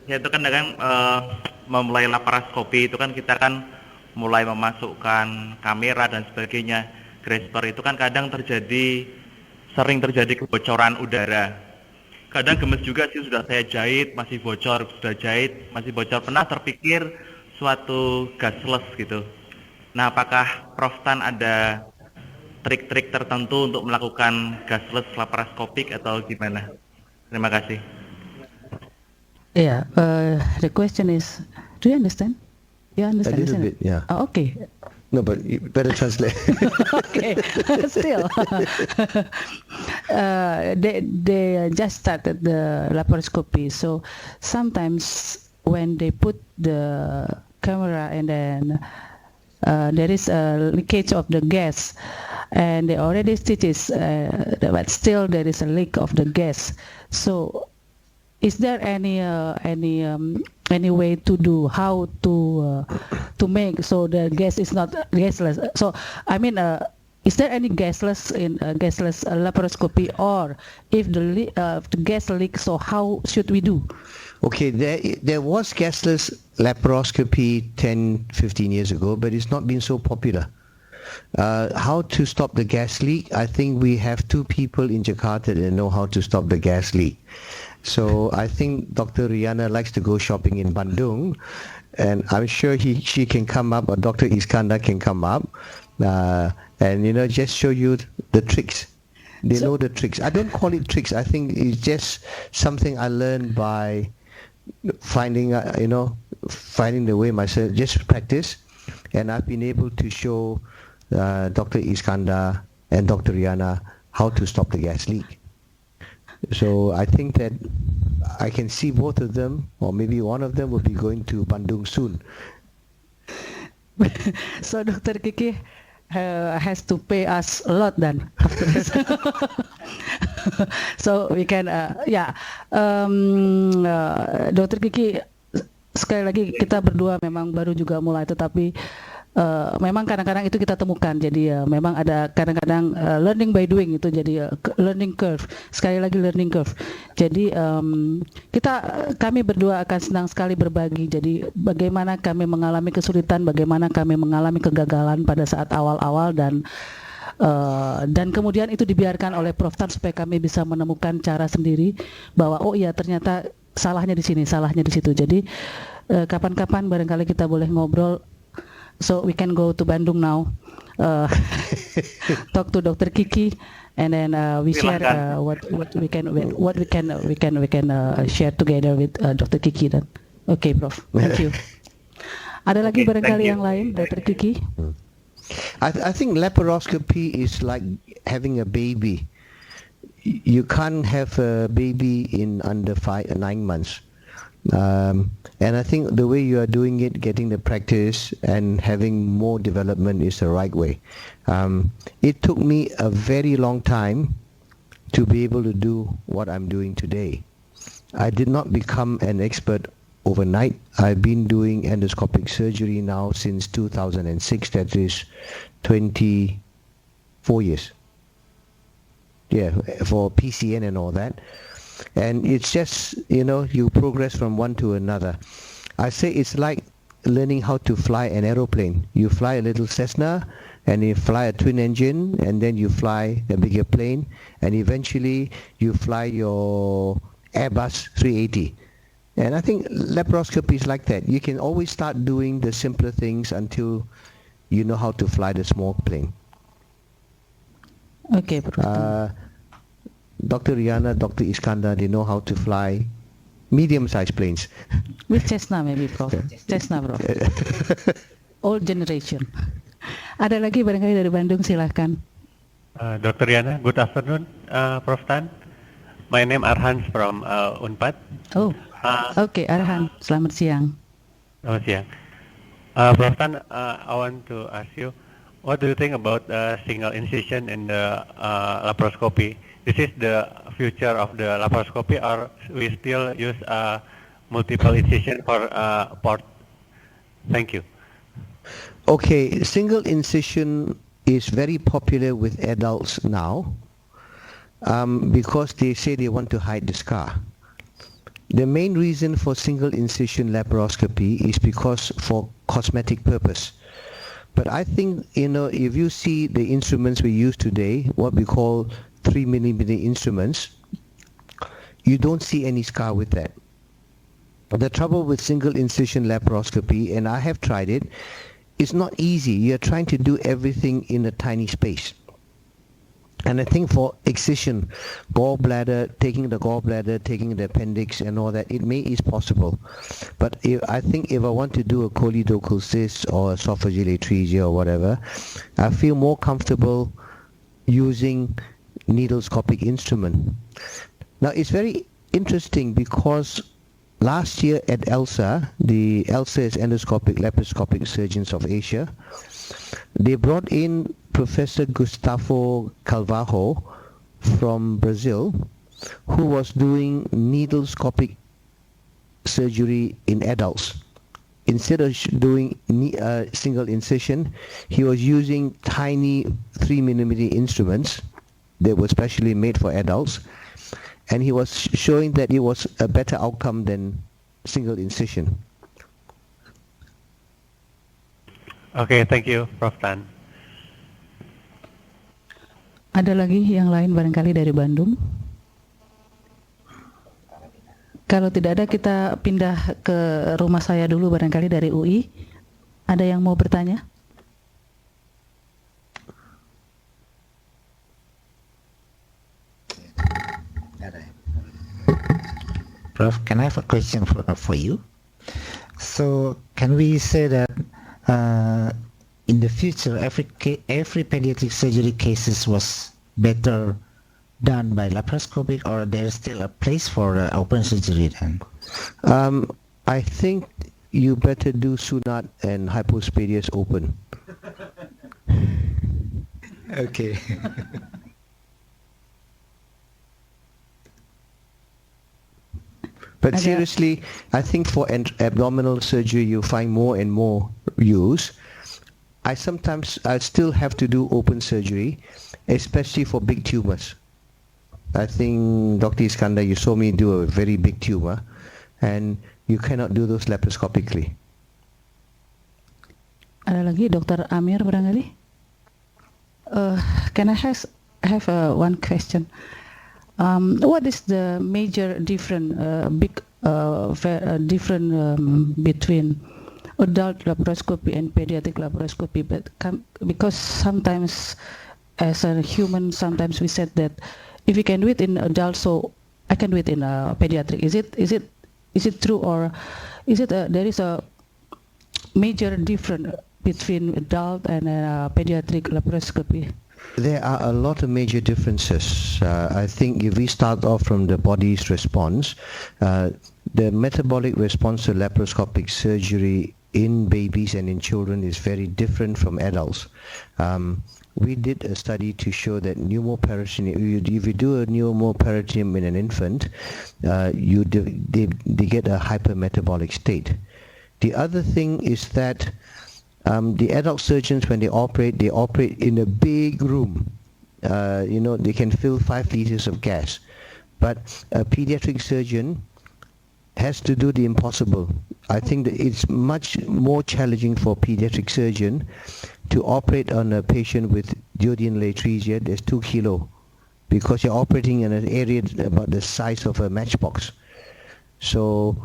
Ya itu kan dengan memulai laparoskopi itu kan kita kan mulai memasukkan kamera dan sebagainya. Grasper itu kan sering terjadi kebocoran udara. Kadang gemes juga sih, sudah saya jahit masih bocor, sudah jahit masih bocor. Pernah terpikir suatu gasless gitu. Nah, apakah Prof Tan ada trik-trik tertentu untuk melakukan gasless laparoskopik atau gimana? Terima kasih. Yeah, the question is, do you understand? You understand? A little bit, yeah. Oh, okay. No, but you better translate. Okay, still. They just started the laparoscopy, so sometimes when they put the camera and then there is a leakage of the gas, and they already stitches, but still there is a leak of the gas. So is there any way to do how to make so the gas is not gasless? So I mean, is there any gasless in gasless laparoscopy, or if the gas leaks, so how should we do? Okay, there was gasless laparoscopy 10-15 years ago, but it's not been so popular. How to stop the gas leak? I think we have 2 people in Jakarta that know how to stop the gas leak. So I think Dr. Riana likes to go shopping in Bandung, and I'm sure she can come up, or Dr. Iskandar can come up, and just show you the tricks. They know the tricks. I don't call it tricks. I think it's just something I learned by finding the way myself. Just practice, and I've been able to show Dr. Iskandar and Dr. Riana how to stop the gas leak. So I think that I can see both of them, or maybe one of them will be going to Bandung soon. So Dr. Kiki has to pay us a lot then after this. So we can, Dr. Kiki, sekali lagi kita berdua memang baru juga mulai, tetapi memang kadang-kadang itu kita temukan, jadi memang ada kadang-kadang learning by doing itu, jadi learning curve, sekali lagi learning curve. Jadi kami berdua akan senang sekali berbagi, jadi bagaimana kami mengalami kesulitan, bagaimana kami mengalami kegagalan pada saat awal-awal, dan kemudian itu dibiarkan oleh Prof Tan supaya kami bisa menemukan cara sendiri bahwa oh iya ternyata salahnya di sini, salahnya di situ. Jadi kapan-kapan barangkali kita boleh ngobrol. So we can go to Bandung now, talk to Dr. Kiki, and then we share what we can share together with Dr. Kiki. Then, okay, Prof. Thank you. Ada lagi barangkali yang lain, Dr. Kiki? I think laparoscopy is like having a baby. You can't have a baby in under 9 months. And I think the way you are doing it, getting the practice and having more development is the right way. It took me a very long time to be able to do what I'm doing today. I did not become an expert overnight. I've been doing endoscopic surgery now since 2006. That is 24 years. Yeah, for PCN and all that. And it's just, you progress from one to another. I say it's like learning how to fly an aeroplane. You fly a little Cessna, and you fly a twin engine, and then you fly a bigger plane, and eventually you fly your Airbus 380. And I think laparoscopy is like that. You can always start doing the simpler things until you know how to fly the small plane. Okay, Dr. Riana, Dr. Iskandar, they know how to fly medium-sized planes. With Cessna maybe, Prof. Cessna, Prof. Old generation. Ada lagi barangkali dari Bandung, silahkan. Dr. Riana, good afternoon, Prof. Tan. My name Arhan from Unpad. Oh, okay, Arhan. Selamat siang. Selamat siang. Prof. Tan, I want to ask you, what do you think about single incision in the laparoscopy? This is the future of the laparoscopy, or we still use multiple incision for port? Thank you. Okay, single incision is very popular with adults now because they say they want to hide the scar. The main reason for single incision laparoscopy is because for cosmetic purpose. But I think, if you see the instruments we use today, what we call 3 mm instruments, you don't see any scar with that. The trouble with single incision laparoscopy, and I have tried it, it's not easy. You're trying to do everything in a tiny space. And I think for excision, gallbladder, taking the appendix and all that, it is possible. But I think if I want to do a choledochal cyst or esophageal atresia or whatever, I feel more comfortable using needlescopic instrument. Now it's very interesting because last year at ELSA, ELSA is Endoscopic Laparoscopic Surgeons of Asia, they brought in Professor Gustavo Carvalho from Brazil, who was doing needlescopic surgery in adults. Instead of doing single incision, he was using tiny 3 mm instruments that were specially made for adults, and he was showing that it was a better outcome than single incision. Okay, thank you, Prof. Tan. Ada lagi yang lain barangkali dari Bandung? Kalau tidak ada, kita pindah ke rumah saya dulu barangkali dari UI. Ada yang mau bertanya? Prof, can I have a question for you? So, can we say that in the future, every pediatric surgery cases was better done by laparoscopic, or there's still a place for open surgery then? I think you better do Sunat and hypospadias open. Okay. But seriously, I think for abdominal surgery you find more and more use. I still have to do open surgery, especially for big tumors. I think, Dr. Iskandar, you saw me do a very big tumor, and you cannot do those laparoscopically. Ada lagi, Dr. Amir barangkali? Can I have one question? What is the major difference between adult laparoscopy and pediatric laparoscopy? Because sometimes, as a human, sometimes we said that if you can do it in adult, so I can do it in pediatric. Is it true, or is it there is a major difference between adult and pediatric laparoscopy? There are a lot of major differences. I think if we start off from the body's response, the metabolic response to laparoscopic surgery in babies and in children is very different from adults. We did a study to show that pneumoperitoneum, if you do a pneumoperitoneum in an infant, they get a hypermetabolic state. The other thing is that the adult surgeons, when they operate in a big room. They can fill 5 liters of gas. But a pediatric surgeon has to do the impossible. I think that it's much more challenging for a pediatric surgeon to operate on a patient with duodenal atresia that's 2 kilo, because you're operating in an area about the size of a matchbox. So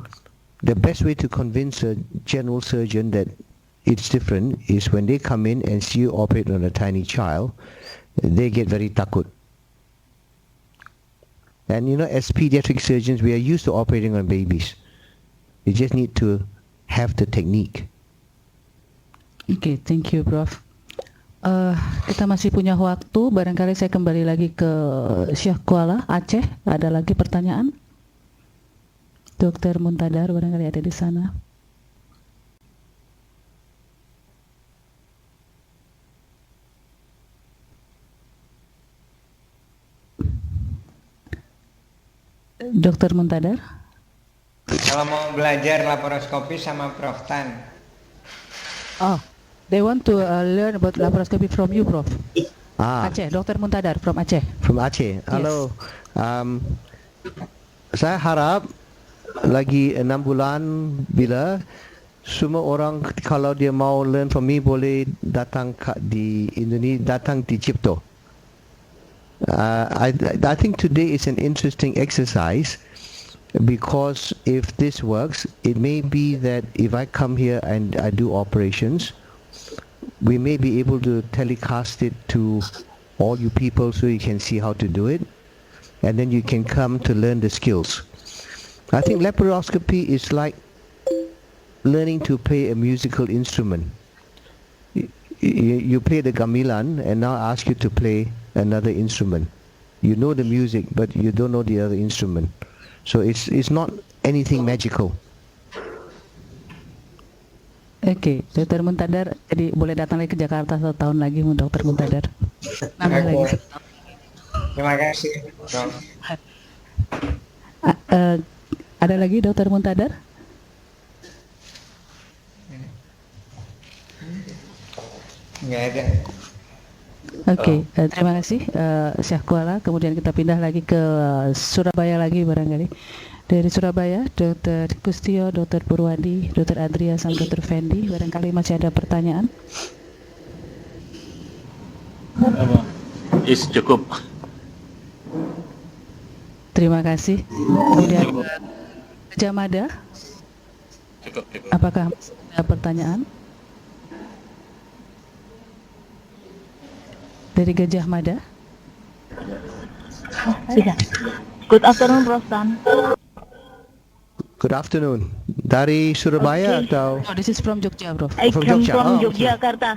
the best way to convince a general surgeon that it's different is when they come in and see you operate on a tiny child, they get very takut. And as pediatric surgeons, we are used to operating on babies. You just need to have the technique. Okay, thank you, Prof. Kita masih punya waktu, barangkali saya kembali lagi ke Syekh Kuala, Aceh. Ada lagi pertanyaan? Dr. Muntadar barangkali ada di sana. Dr. Muntadar? Kalau mau belajar laparoskopi sama Prof. Tan. Oh, they want to learn about laparoscopy from you, Prof. Aceh, Dr. Muntadar from Aceh. From Aceh. Hello. Saya harap lagi 6 bulan bila semua orang kalau dia mau learn from me boleh datang di Indonesia, datang di Cipto. I think today is an interesting exercise because if this works, it may be that if I come here and I do operations, we may be able to telecast it to all you people so you can see how to do it, and then you can come to learn the skills. I think laparoscopy is like learning to play a musical instrument. You play the gamelan and now I ask you to play another instrument. You know the music but you don't know the other instrument. So it's not anything magical. Oke, Dr. Muntadar, jadi boleh datang lagi ke Jakarta 1 tahun lagi, Dr. Muntadar. Nambah lagi. Terima kasih, Prof. Ada lagi Dr. Muntadar? Nggak ada. Oke, terima kasih Syekh Kuala. Kemudian kita pindah lagi ke Surabaya lagi barangkali. Dari Surabaya, Dr. Kustio, Dr. Purwadi, Dr. Adria, sama Dr. Fendi. Barangkali masih ada pertanyaan? Cukup. Terima kasih. Kemudian Gajah Mada. Cukup. Apakah ada pertanyaan? Dari Gajah Mada. Sudah. Good afternoon, Prof. Tan. Good afternoon. Dari Surabaya atau? Oh, this is from Jogja, Bro. I From come Jogja. from Oh, okay. Yogyakarta.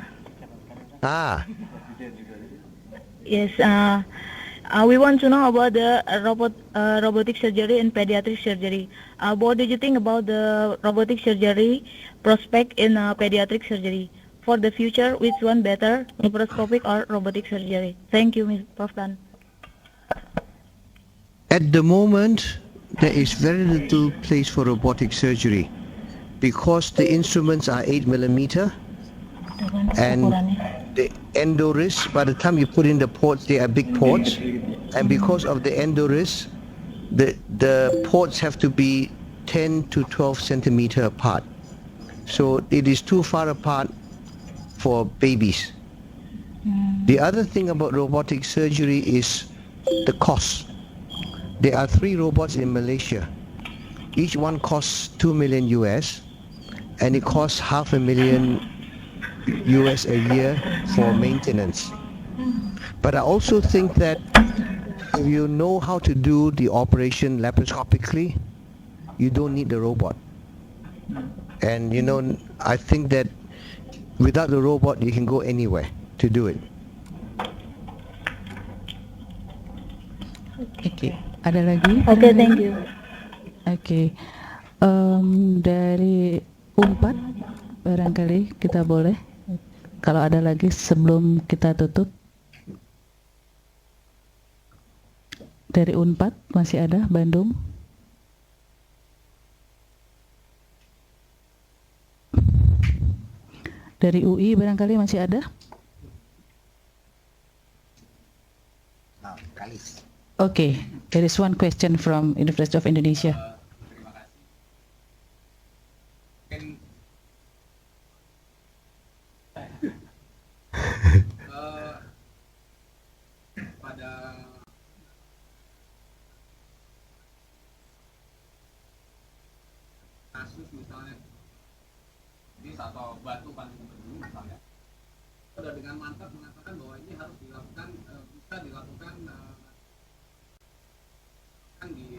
Yes. We want to know about the robotic surgery and pediatric surgery. What do you think about the robotic surgery prospect in pediatric surgery? For the future, which one better, laparoscopic or robotic surgery? Thank you, Ms. Prof. Tan. At the moment, there is very little place for robotic surgery because the instruments are 8 millimeter and the endoris, by the time you put in the ports, they are big ports, and because of the endoris, the ports have to be 10 to 12 centimeter apart. So it is too far apart for babies. The other thing about robotic surgery is the cost. There are 3 robots in Malaysia. Each one costs $2 million US, and it costs $500,000 US a year for maintenance. But I also think that if you know how to do the operation laparoscopically, you don't need the robot. And you know, I think that without the robot, you can go anywhere to do it. Oke, ada lagi? Okay, thank you. Oke, dari Unpad barangkali kita boleh, kalau ada lagi sebelum kita tutup. Dari Unpad masih ada, Bandung. Dari UI barangkali masih ada. Okay, there is one question from University of Indonesia. Pada kasus misalnya bis atau batu pantung gedung misalnya, sudah dengan mantap mengatakan bahwa ini harus dilakukan, bisa dilakukan di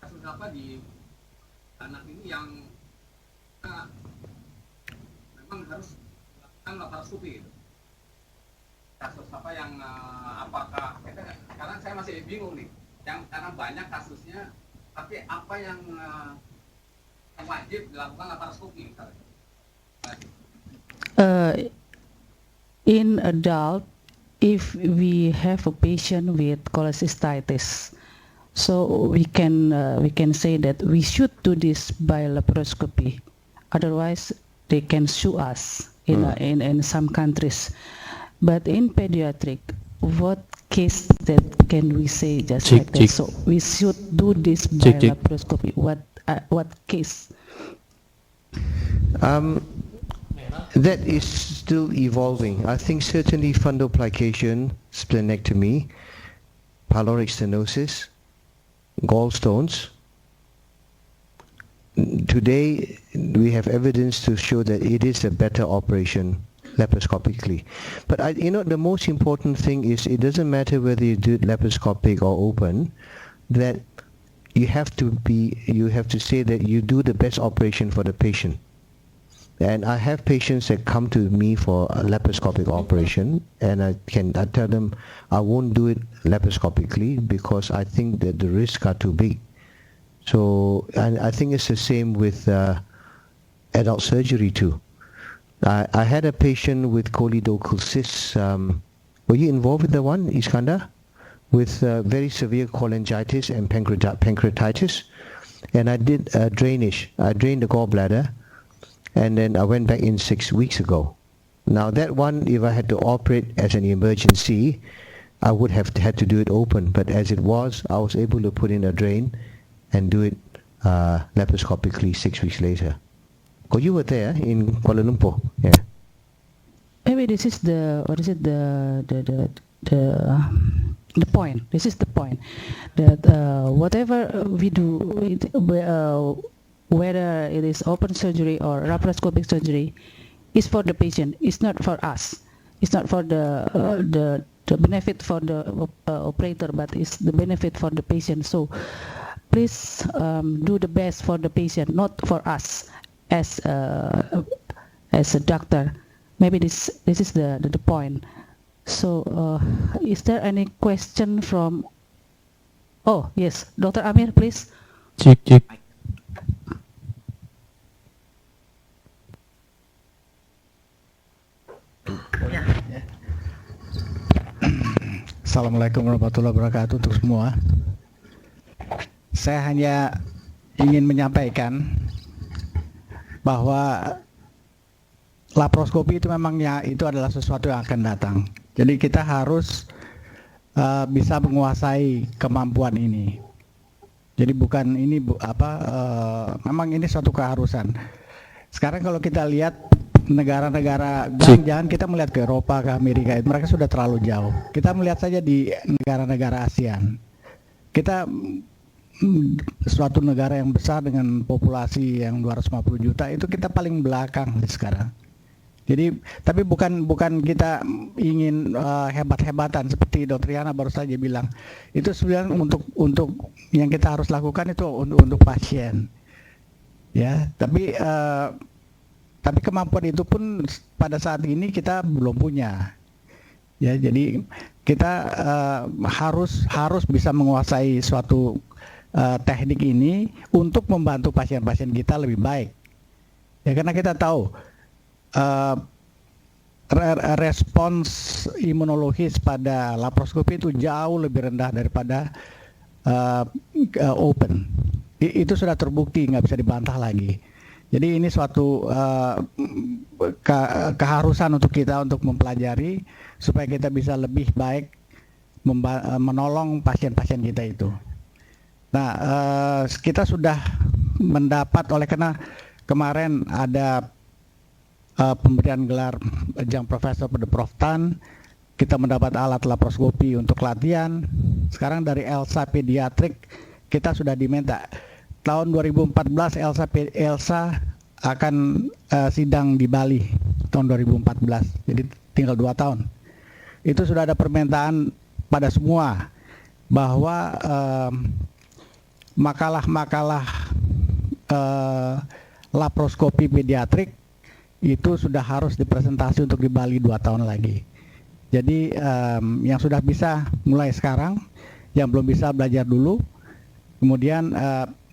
kasus apa di anak ini yang memang harus dilakukan laparoscopy gitu. Kasus apa yang apakah sekarang saya masih bingung nih, yang karena banyak kasusnya, tapi apa yang wajib dilakukan laparoscopy misalnya. In adult, if we have a patient with cholecystitis, so we can say that we should do this by laparoscopy. Otherwise, they can sue us in some countries. But in pediatric, what case that can we say just like that? So we should do this by laparoscopy. What case? That is still evolving. I think certainly fundoplication, splenectomy, pyloric stenosis, gallstones. Today we have evidence to show that it is a better operation laparoscopically. But the most important thing is it doesn't matter whether you do it laparoscopic or open, that you have to say that you do the best operation for the patient. And I have patients that come to me for a laparoscopic operation, and I tell them I won't do it laparoscopically because I think that the risks are too big. So, and I think it's the same with adult surgery too. I had a patient with choledochal cysts. Were you involved with the one, Iskandar? With very severe cholangitis and pancreatitis. And I did drainage. I drained the gallbladder. And then I went back in 6 weeks ago. Now that one, if I had to operate as an emergency, I would have had to do it open. But as it was, I was able to put in a drain and do it laparoscopically 6 weeks later. Oh, you were there in Kuala Lumpur, yeah. Maybe this is the point. This is the point that whatever we do, whether it is open surgery or laparoscopic surgery, is for the patient. It's not for us. It's not for the benefit for the operator, but it's the benefit for the patient. So please do the best for the patient, not for us as a doctor. Maybe this is the point. So is there any question from? Oh yes, Dr. Amir, please. Cek. Assalamualaikum warahmatullahi wabarakatuh untuk semua. Saya hanya ingin menyampaikan bahwa laparoskopi itu memangnya itu adalah sesuatu yang akan datang. Jadi kita harus bisa menguasai kemampuan ini. Jadi bukan ini memang ini suatu keharusan. Sekarang kalau kita lihat negara-negara, jangan kita melihat ke Eropa, ke Amerika, mereka sudah terlalu jauh. Kita melihat saja di negara-negara ASEAN. Kita suatu negara yang besar dengan populasi yang 250 juta, itu kita paling belakang sekarang. Jadi, tapi bukan kita ingin hebat-hebatan seperti Dr. Yana baru saja bilang. Itu sebenarnya untuk yang kita harus lakukan itu untuk pasien. Ya, tapi kemampuan itu pun pada saat ini kita belum punya. Ya, jadi kita harus bisa menguasai suatu teknik ini untuk membantu pasien-pasien kita lebih baik. Ya, karena kita tahu respons imunologis pada laparoskopi itu jauh lebih rendah daripada open. Itu sudah terbukti, nggak bisa dibantah lagi. Jadi ini suatu keharusan untuk kita untuk mempelajari supaya kita bisa lebih baik menolong pasien-pasien kita itu. Nah, kita sudah mendapat karena kemarin ada pemberian gelar Jang Profesor pada Prof Tan, kita mendapat alat laparoskopi untuk latihan. Sekarang dari ELSA Pediatrik kita sudah diminta. Tahun 2014 Elsa akan sidang di Bali tahun 2014. Jadi tinggal 2 tahun. Itu sudah ada permintaan pada semua bahwa makalah-makalah laparoskopi pediatrik itu sudah harus dipresentasi untuk di Bali 2 tahun lagi. Jadi yang sudah bisa mulai sekarang, yang belum bisa belajar dulu, kemudian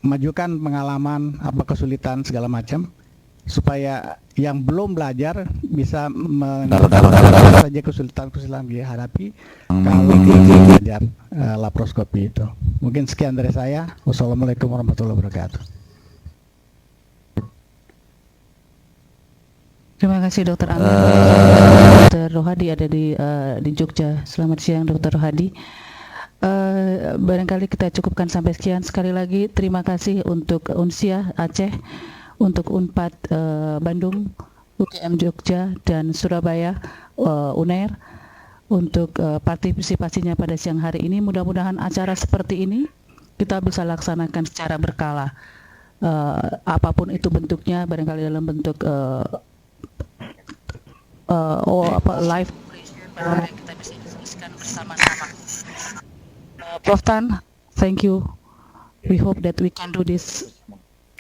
majukan pengalaman, kesulitan segala macam, supaya yang belum belajar bisa saja kesulitan-kesulitan dihadapi kalau belajar laparoskopi itu. Mungkin sekian dari saya. Wassalamualaikum warahmatullahi wabarakatuh. Terima kasih Dr. Amir. Dr. Rohadi ada di Jogja. Selamat siang Dr. Rohadi. Barangkali kita cukupkan sampai sekian. Sekali lagi terima kasih untuk Unsia Aceh, untuk Unpad Bandung, UGM Jogja dan Surabaya, UNER, untuk partisipasinya pada siang hari ini. Mudah-mudahan acara seperti ini kita bisa laksanakan secara berkala, apapun itu bentuknya, barangkali dalam bentuk live barangkali kita bisa diskusikan bersama-sama. Prof Tan, thank you. We hope that we can do this.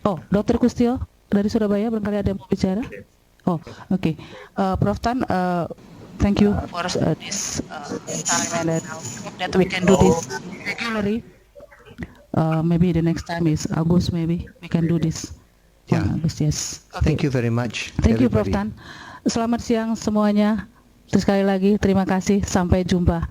Oh, Dr. Kustio dari Surabaya barangkali ada yang mau bicara. Oh, okay. Prof Tan, thank you for this time, and I hope that we can do this regularly. Maybe the next time is August. Maybe we can do this. Yeah. August, yes. Okay. Thank you very much. Thank you, Prof everybody. Tan. Selamat siang semuanya. Terus sekali lagi terima kasih. Sampai jumpa.